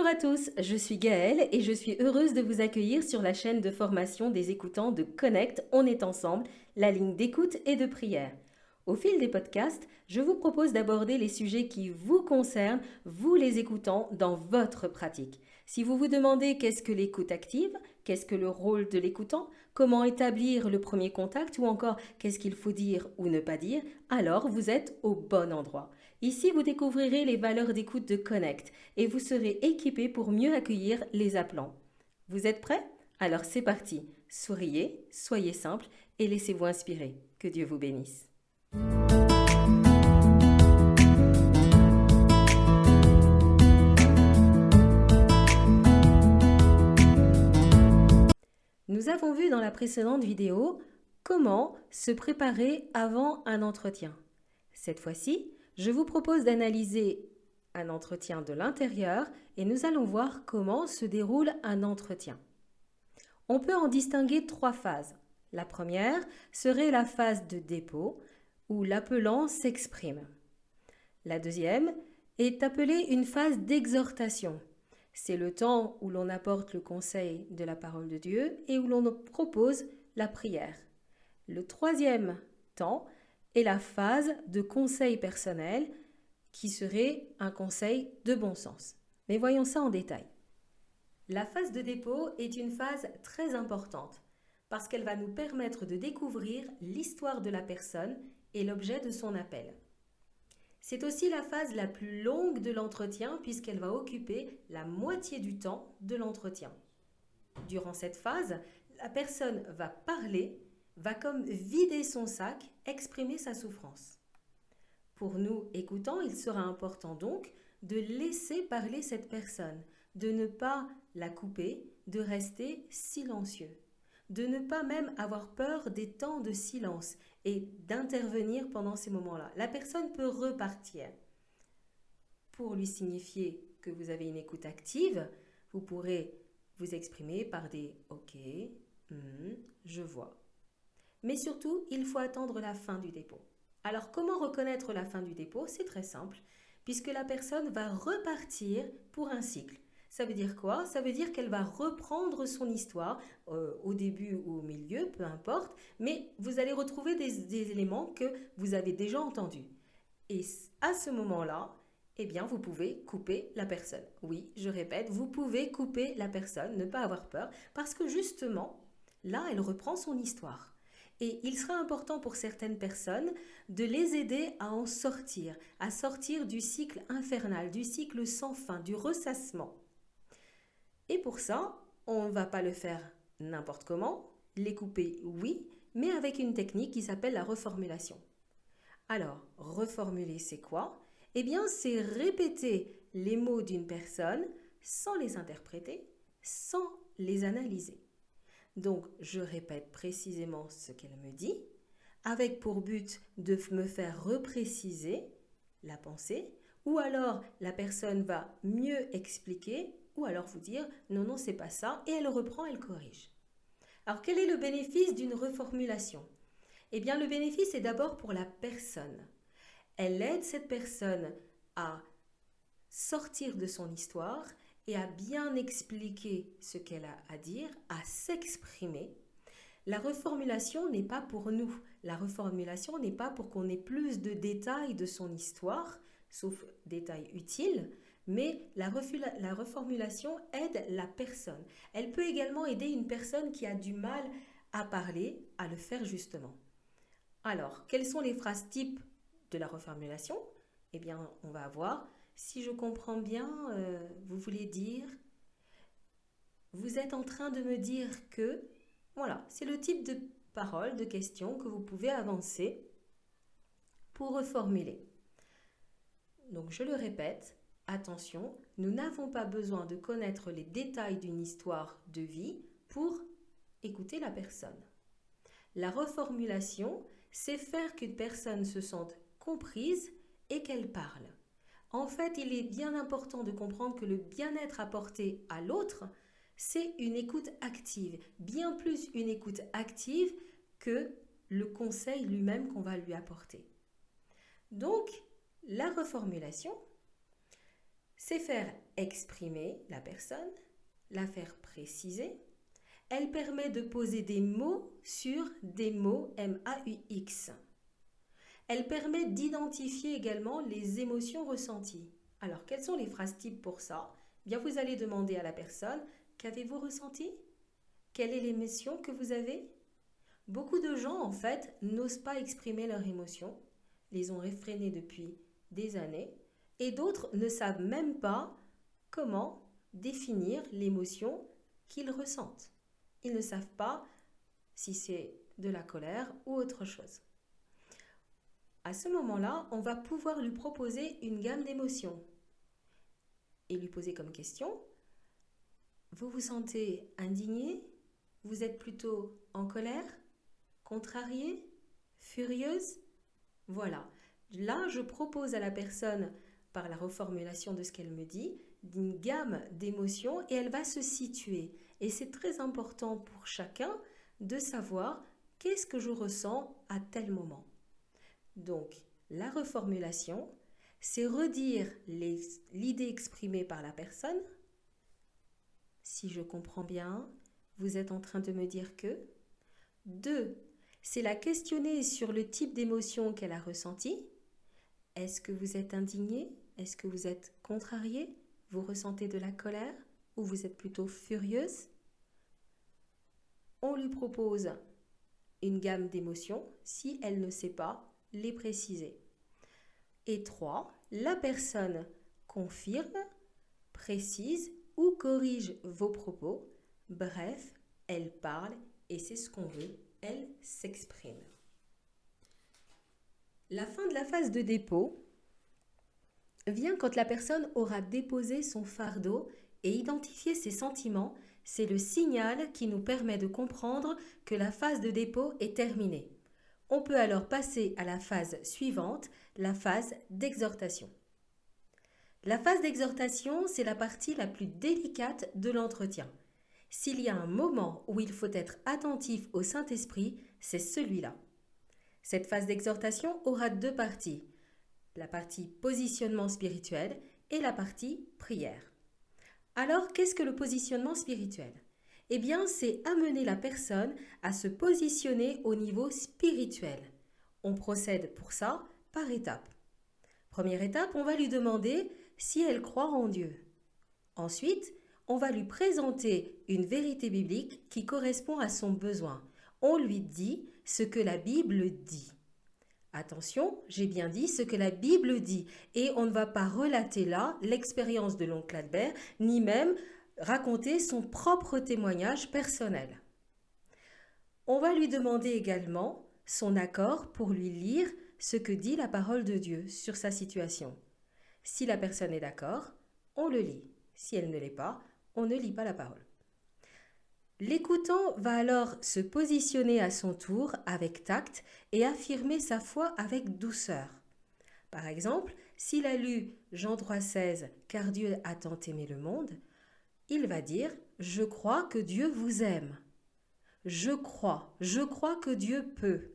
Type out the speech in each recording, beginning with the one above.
à tous, je suis Gaëlle et je suis heureuse de vous accueillir sur la chaîne de formation des écoutants de Connect, On est ensemble, la ligne d'écoute et de prière. Au fil des podcasts, je vous propose d'aborder les sujets qui vous concernent, vous les écoutants, dans votre pratique. Si vous vous demandez qu'est-ce que l'écoute active, qu'est-ce que le rôle de l'écoutant, comment établir le premier contact ou encore qu'est-ce qu'il faut dire ou ne pas dire, alors vous êtes au bon endroit. Ici, vous découvrirez les valeurs d'écoute de Connect et vous serez équipé pour mieux accueillir les appelants. Vous êtes prêts? Alors c'est parti. Souriez, soyez simple et laissez-vous inspirer. Que Dieu vous bénisse. Nous avons vu dans la précédente vidéo comment se préparer avant un entretien. Cette fois-ci, je vous propose d'analyser un entretien de l'intérieur et nous allons voir comment se déroule un entretien. On peut en distinguer 3 phases. La première serait la phase de dépôt où l'appelant s'exprime. La deuxième est appelée une phase d'exhortation. C'est le temps où l'on apporte le conseil de la parole de Dieu et où l'on propose la prière. Le troisième temps est la phase de conseil personnel qui serait un conseil de bon sens. Mais voyons ça en détail. La phase de dépôt est une phase très importante parce qu'elle va nous permettre de découvrir l'histoire de la personne et l'objet de son appel. C'est aussi la phase la plus longue de l'entretien puisqu'elle va occuper la moitié du temps de l'entretien. Durant cette phase, la personne va parler, va comme vider son sac, exprimer sa souffrance. Pour nous écoutants, il sera important donc de laisser parler cette personne, de ne pas la couper, de rester silencieux, de ne pas même avoir peur des temps de silence et d'intervenir pendant ces moments-là. La personne peut repartir. Pour lui signifier que vous avez une écoute active, vous pourrez vous exprimer par des « ok »,« je vois ». Mais surtout, il faut attendre la fin du dépôt. Alors, comment reconnaître la fin du dépôt? C'est très simple, puisque la personne va repartir pour un cycle. Ça veut dire quoi? Ça veut dire qu'elle va reprendre son histoire au début ou au milieu, peu importe, mais vous allez retrouver des éléments que vous avez déjà entendus. Et à ce moment-là, eh bien, vous pouvez couper la personne. Oui, je répète, vous pouvez couper la personne, ne pas avoir peur, parce que justement, là, elle reprend son histoire. Et il sera important pour certaines personnes de les aider à en sortir, à sortir du cycle infernal, du cycle sans fin, du ressassement. Et pour ça, on ne va pas le faire n'importe comment, les couper, oui, mais avec une technique qui s'appelle la reformulation. Alors, reformuler, c'est quoi? Eh bien, c'est répéter les mots d'une personne sans les interpréter, sans les analyser. Donc, je répète précisément ce qu'elle me dit, avec pour but de me faire repréciser la pensée, ou alors la personne va mieux expliquer, ou alors vous dire « non, non, c'est pas ça », et elle reprend, elle corrige. Alors, quel est le bénéfice d'une reformulation? Eh bien, le bénéfice est d'abord pour la personne. Elle aide cette personne à sortir de son histoire et à bien expliquer ce qu'elle a à dire, à s'exprimer. La reformulation n'est pas pour nous. La reformulation n'est pas pour qu'on ait plus de détails de son histoire, sauf détails utiles, mais la reformulation aide la personne. Elle peut également aider une personne qui a du mal à parler à le faire justement. Alors, quelles sont les phrases types de la reformulation? Eh bien, on va avoir, si je comprends bien, vous voulez dire, vous êtes en train de me dire que, voilà, c'est le type de parole, de question que vous pouvez avancer pour reformuler. Donc, je le répète, attention, nous n'avons pas besoin de connaître les détails d'une histoire de vie pour écouter la personne. La reformulation, c'est faire qu'une personne se sente comprise et qu'elle parle. En fait, il est bien important de comprendre que le bien-être apporté à l'autre, c'est une écoute active, bien plus une écoute active que le conseil lui-même qu'on va lui apporter. Donc, la reformulation, C'est faire exprimer la personne, la faire préciser. Elle permet de poser des mots sur des mots M-A-U-X. Elle permet d'identifier également les émotions ressenties. Alors, quelles sont les phrases types pour ça? Bien, vous allez demander à la personne, qu'avez-vous ressenti? Quelle est l'émotion que vous avez? Beaucoup de gens, en fait, n'osent pas exprimer leurs émotions, les ont réfrénées depuis des années, et d'autres ne savent même pas comment définir l'émotion qu'ils ressentent. Ils ne savent pas si c'est de la colère ou autre chose. À ce moment-là, on va pouvoir lui proposer une gamme d'émotions et lui poser comme question, vous vous sentez indigné? Vous êtes plutôt en colère? Contrarié? Furieuse? Voilà. Là, je propose à la personne, par la reformulation de ce qu'elle me dit, d'une gamme d'émotions et elle va se situer. Et c'est très important pour chacun de savoir qu'est-ce que je ressens à tel moment. Donc, la reformulation, c'est redire l'idée exprimée par la personne. Si je comprends bien, vous êtes en train de me dire que. 2, c'est la questionner sur le type d'émotion qu'elle a ressenti. Est-ce que vous êtes indigné? Est-ce que vous êtes contrarié? Vous ressentez de la colère? Ou vous êtes plutôt furieuse? On lui propose une gamme d'émotions si elle ne sait pas les préciser. Et 3, la personne confirme, précise ou corrige vos propos. Bref, elle parle et c'est ce qu'on veut, elle s'exprime. La fin de la phase de dépôt vient quand la personne aura déposé son fardeau et identifié ses sentiments. C'est le signal qui nous permet de comprendre que la phase de dépôt est terminée. On peut alors passer à la phase suivante, la phase d'exhortation. La phase d'exhortation, c'est la partie la plus délicate de l'entretien. S'il y a un moment où il faut être attentif au Saint-Esprit, c'est celui-là. Cette phase d'exhortation aura 2 parties, la partie positionnement spirituel et la partie prière. Alors, qu'est-ce que le positionnement spirituel? Eh bien, c'est amener la personne à se positionner au niveau spirituel. On procède pour ça par étapes. Première étape, on va lui demander si elle croit en Dieu. Ensuite, on va lui présenter une vérité biblique qui correspond à son besoin. On lui dit ce que la Bible dit. Attention, j'ai bien dit ce que la Bible dit et on ne va pas relater là l'expérience de l'oncle Albert, ni même raconter son propre témoignage personnel. On va lui demander également son accord pour lui lire ce que dit la parole de Dieu sur sa situation. Si la personne est d'accord, on le lit. Si elle ne l'est pas, on ne lit pas la parole. L'écoutant va alors se positionner à son tour avec tact et affirmer sa foi avec douceur. Par exemple, s'il a lu Jean 3,16 « Car Dieu a tant aimé le monde », il va dire « Je crois que Dieu vous aime ». Je crois que Dieu peut.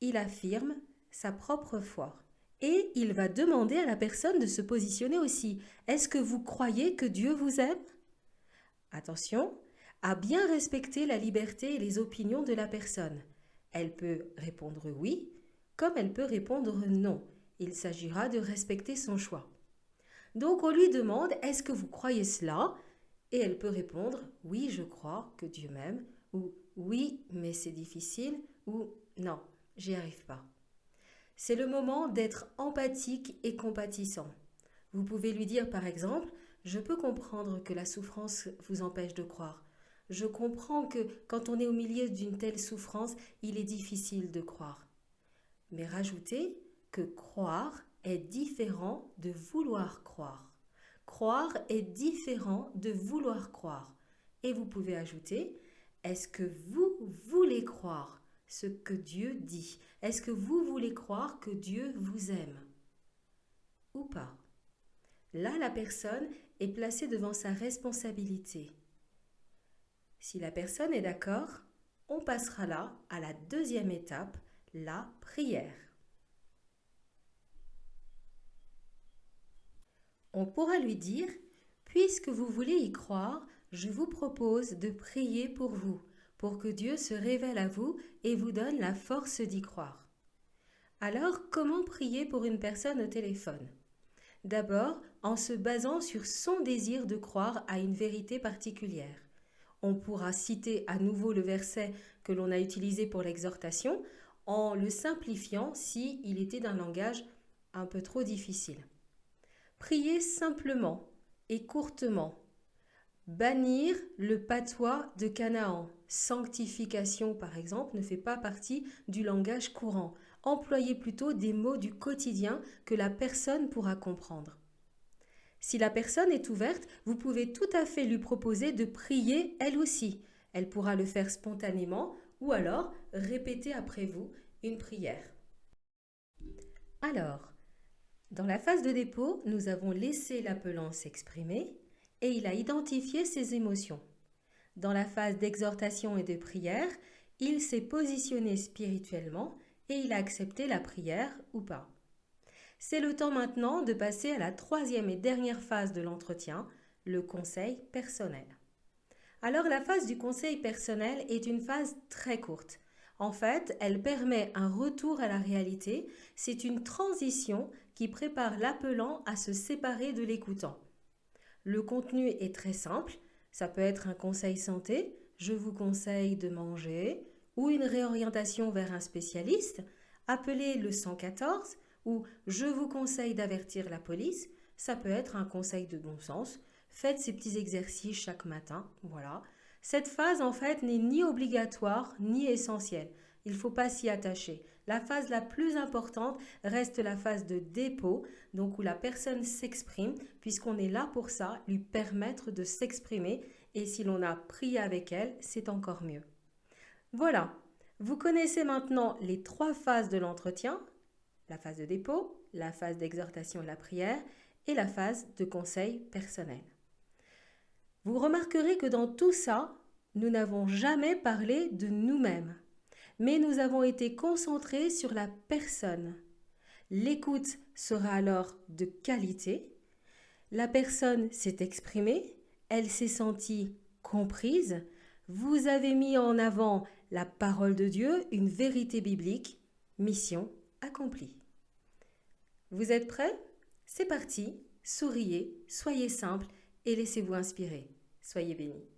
Il affirme sa propre foi. Et il va demander à la personne de se positionner aussi. Est-ce que vous croyez que Dieu vous aime? Attention à bien respecter la liberté et les opinions de la personne. Elle peut répondre oui, comme elle peut répondre non. Il s'agira de respecter son choix. Donc on lui demande « Est-ce que vous croyez cela ?» Et elle peut répondre « Oui, je crois que Dieu m'aime » ou « Oui, mais c'est difficile » ou « Non, j'y arrive pas ». C'est le moment d'être empathique et compatissant. Vous pouvez lui dire par exemple « Je peux comprendre que la souffrance vous empêche de croire. Je comprends que quand on est au milieu d'une telle souffrance, il est difficile de croire. » Mais rajoutez que croire est différent de vouloir croire. Croire est différent de vouloir croire. Et vous pouvez ajouter « Est-ce que vous voulez croire ce que Dieu dit? Est-ce que vous voulez croire que Dieu vous aime? Ou pas? » Là, la personne est placée devant sa responsabilité. Si la personne est d'accord, on passera là à la 2e étape, la prière. On pourra lui dire, puisque vous voulez y croire, je vous propose de prier pour vous, pour que Dieu se révèle à vous et vous donne la force d'y croire. Alors, comment prier pour une personne au téléphone? D'abord, en se basant sur son désir de croire à une vérité particulière. On pourra citer à nouveau le verset que l'on a utilisé pour l'exhortation en le simplifiant si il était d'un langage un peu trop difficile. Priez simplement et courtement. Bannir le patois de Canaan. Sanctification, par exemple, ne fait pas partie du langage courant. Employez plutôt des mots du quotidien que la personne pourra comprendre. Si la personne est ouverte, vous pouvez tout à fait lui proposer de prier elle aussi. Elle pourra le faire spontanément ou alors répéter après vous une prière. Alors, dans la phase de dépôt, nous avons laissé l'appelant s'exprimer et il a identifié ses émotions. Dans la phase d'exhortation et de prière, il s'est positionné spirituellement et il a accepté la prière ou pas. C'est le temps maintenant de passer à la troisième et dernière phase de l'entretien, le conseil personnel. Alors la phase du conseil personnel est une phase très courte. En fait, elle permet un retour à la réalité. C'est une transition qui prépare l'appelant à se séparer de l'écoutant. Le contenu est très simple. Ça peut être un conseil santé, je vous conseille de manger, ou une réorientation vers un spécialiste. Appelez le 114 ou je vous conseille d'avertir la police. Ça peut être un conseil de bon sens. Faites ces petits exercices chaque matin. Voilà. Cette phase, en fait, n'est ni obligatoire ni essentielle. Il ne faut pas s'y attacher. La phase la plus importante reste la phase de dépôt, donc où la personne s'exprime, puisqu'on est là pour ça, lui permettre de s'exprimer. Et si l'on a prié avec elle, c'est encore mieux. Voilà, vous connaissez maintenant les 3 phases de l'entretien, la phase de dépôt, la phase d'exhortation et la prière et la phase de conseil personnel. Vous remarquerez que dans tout ça, nous n'avons jamais parlé de nous-mêmes, mais nous avons été concentrés sur la personne. L'écoute sera alors de qualité. La personne s'est exprimée, elle s'est sentie comprise. Vous avez mis en avant la parole de Dieu, une vérité biblique, mission accomplie. Vous êtes prêts? C'est parti, souriez, soyez simple et laissez-vous inspirer. Soyez bénis.